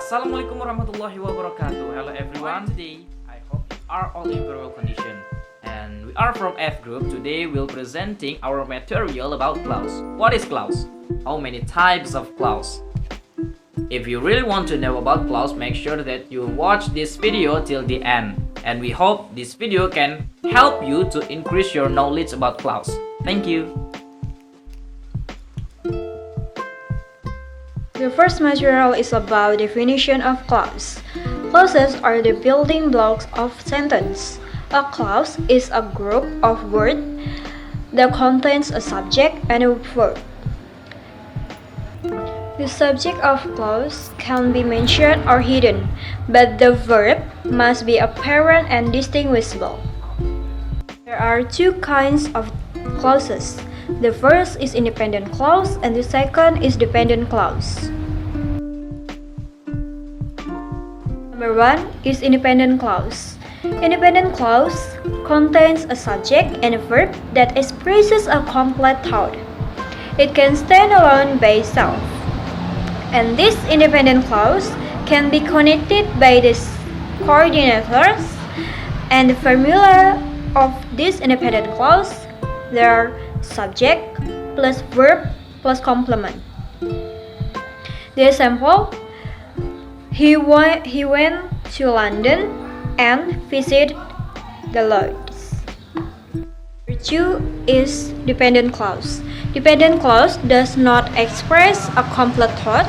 Assalamualaikum warahmatullahi wabarakatuh. Hello everyone. Today, I hope you are all in very well condition. And we are from F group. Today we'll presenting our material about clouds. What is clouds? How many types of clouds? If you really want to know about clouds, make sure that you watch this video till the end. And we hope this video can help you to increase your knowledge about clouds. Thank you. The first material is about definition of clause. Clauses are the building blocks of sentence. A clause is a group of words that contains a subject and a verb. The subject of clause can be mentioned or hidden, but the verb must be apparent and distinguishable. There are two kinds of clauses. The first is independent clause and the second is dependent clause. Number 1 is independent clause. Independent clause contains a subject and a verb that expresses a complete thought. It can stand alone by itself. And this independent clause can be connected by the coordinators and the formula of this independent clause. There are subject plus verb plus complement. The example: he went to London and visited the Lords. Number 2 is dependent clause. Dependent clause does not express a complete thought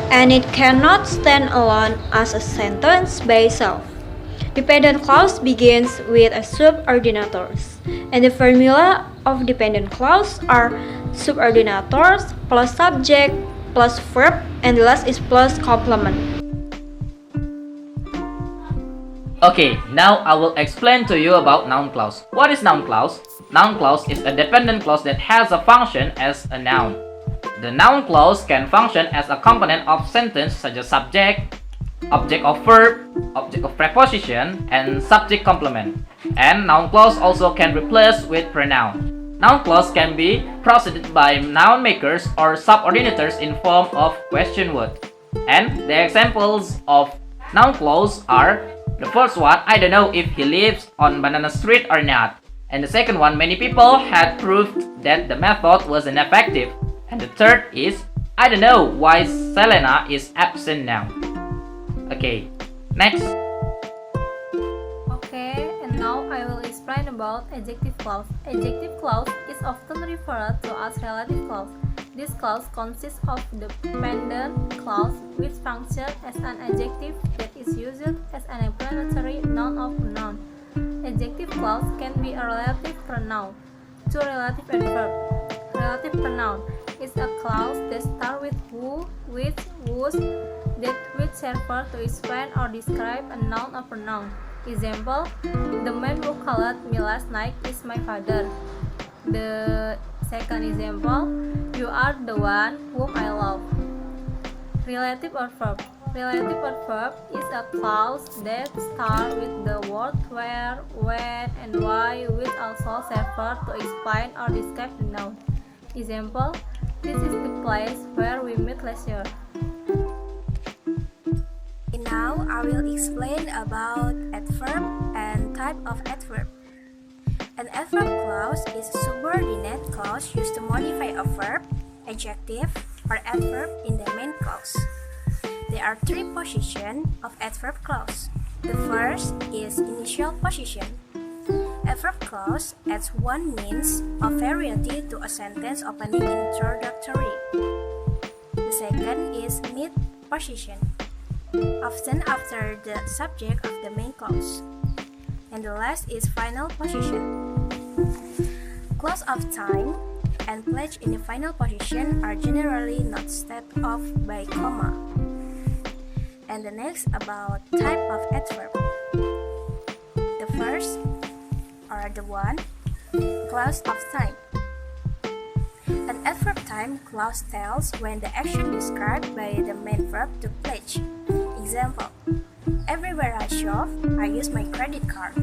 and it cannot stand alone as a sentence by itself. Dependent clause begins with a subordinators, and the formula of dependent clause are subordinators plus subject plus verb, and the last is plus complement. Okay, now I will explain to you about noun clause. What is noun clause? Noun clause is a dependent clause that has a function as a noun. The noun clause can function as a component of sentence such as subject, object of verb, object of preposition, and subject complement. And noun clause also can replace with pronoun. Noun clause can be preceded by noun makers or subordinators in form of question word. And the examples of noun clause are: the first one, I don't know if he lives on Banana Street or not. And the second one, many people had proved that the method was ineffective. And the third is, I don't know why Selena is absent now. Okay, next. Okay, and now I will explain about adjective clause. Adjective clause is often referred to as relative clause. This clause consists of the dependent clause which functions as an adjective that is used as an explanatory noun of a noun. Adjective clause can be a relative pronoun. Two relative adverb. Relative pronoun is a clause that starts with who, which, whose, that which refer to explain or describe a noun or pronoun. Example: the man who called me last night is my father. The second example: you are the one whom I love. Relative adverb. Relative adverb is a clause that starts with the word where, when, and why, which also refer to explain or describe the noun. Example: this is the place where we meet last year. Now I will explain about adverb and type of adverb. An adverb clause is a subordinate clause used to modify a verb, adjective, or adverb in the main clause. There are three positions of adverb clause. The first is initial position. Adverb clause adds one means of variety to a sentence opening introductory. The second is mid position, often after the subject of the main clause. And the last is final position. Clause of time and place in the final position are generally not stepped off by comma. And the next about type of adverb. The first are the one, clause of time. An adverb time clause tells when the action described by the main verb took place. Example: everywhere I shop, I use my credit card.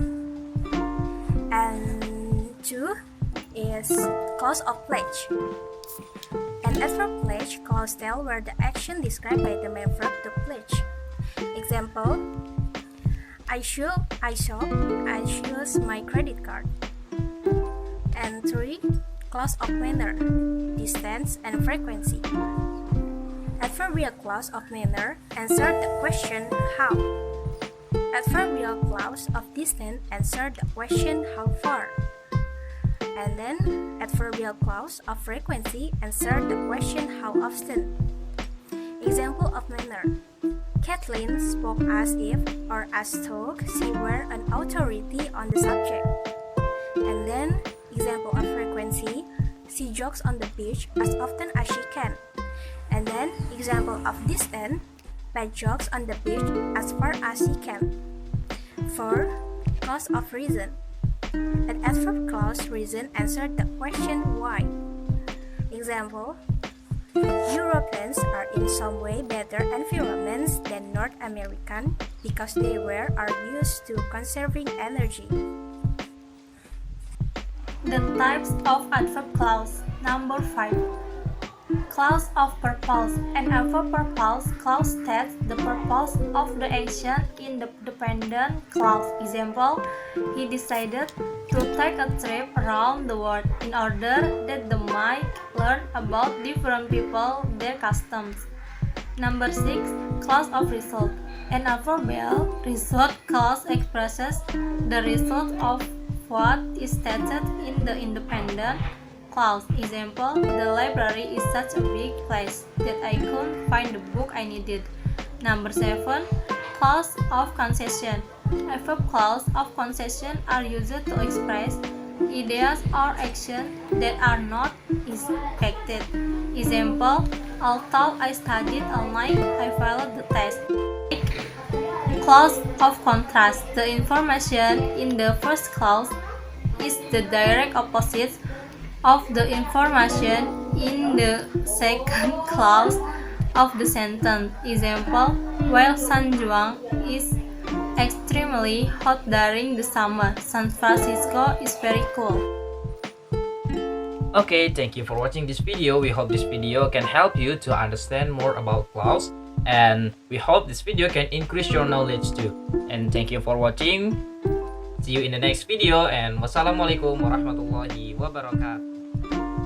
And 2 is clause of pledge. An adverb pledge clause tells where the action described by the main verb took place. Example, I choose my credit card. And 3. Clause of manner, distance, and frequency. Adverbial clause of manner answer the question how. Adverbial clause of distance answer the question how far. And then adverbial clause of frequency answer the question how often. Example of manner. Kathleen spoke as if or as though she were an authority on the subject. And then example of frequency. She jogs on the beach as often as she can. And then example of distance. Pat jogs on the beach as far as he can. 4. Clause of reason. An adverb clause reason answered the question why. Example, Europeans are in some way better environments than North American because they are used to conserving energy. The types of adverb clause. Number 5. Clause of purpose. An adverb purpose clause states the purpose of the action in the dependent clause. Example, he decided to take a trip around the world in order that they might learn about different people, their customs. Number 6. Clause of result. An adverbial result clause expresses the result of what is stated in the independent clause. Example, the library is such a big place that I couldn't find the book I needed. Number 7. Clause of concession. Adverb clause of concession are used to express ideas or actions that are not expected. Example, although I studied all night, I failed the test. Clause of contrast. The information in the first clause is the direct opposite of the information in the second clause of the sentence. Example, while San Juan is extremely hot during the summer, San Francisco is very cool. Okay, thank you for watching this video. We hope this video can help you to understand more about clause, and we hope this video can increase your knowledge too. And thank you for watching. See you in the next video, and wassalamualaikum warahmatullahi wabarakatuh.